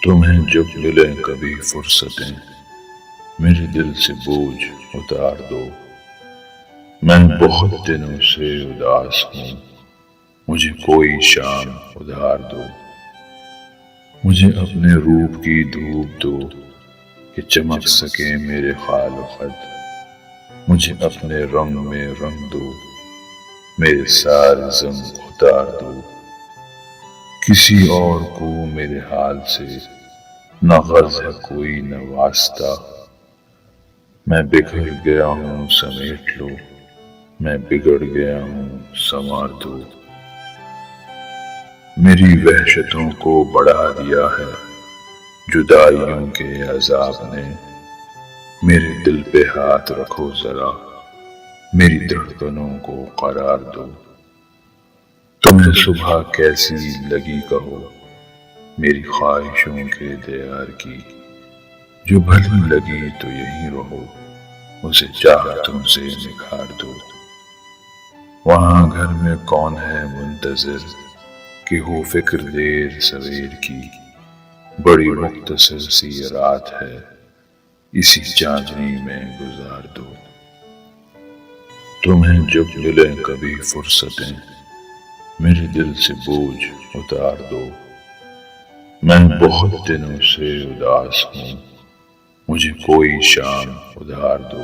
تمہیں جب ملیں کبھی فرصتیں میرے دل سے بوجھ اتار دو۔ میں بہت دنوں سے اداس ہوں، مجھے کوئی شام ادھار دو۔ مجھے اپنے روپ کی دھوپ دو کہ چمک سکے میرے خال و خد۔ مجھے اپنے رنگ میں رنگ دو، میرے سارے زنگ اتار دو۔ کسی اور کو میرے حال سے نہ غرض ہے کوئی نہ واسطہ۔ میں بکھر گیا ہوں سمیٹ لو، میں بگڑ گیا ہوں سنوار دو۔ میری وحشتوں کو بڑھا دیا ہے جدائیوں کے عذاب نے۔ میرے دل پہ ہاتھ رکھو ذرا، میری دھڑکنوں کو قرار دو۔ تمہیں صبح کیسی لگی کہو، میری خواہشوں کے دیار کی۔ جو بھلی لگی تو یہیں رہو، اسے چاہتوں سے نکھار دو۔ وہاں گھر میں کون ہے منتظر کہ ہو فکر دیر سویر کی۔ بڑی مختصر سی رات ہے، اسی چاندنی میں گزار دو۔ تمہیں جب ملیں کبھی فرصتیں میرے دل سے بوجھ اتار دو۔ میں بہت دنوں سے اداس ہوں، مجھے کوئی شام ادھار دو۔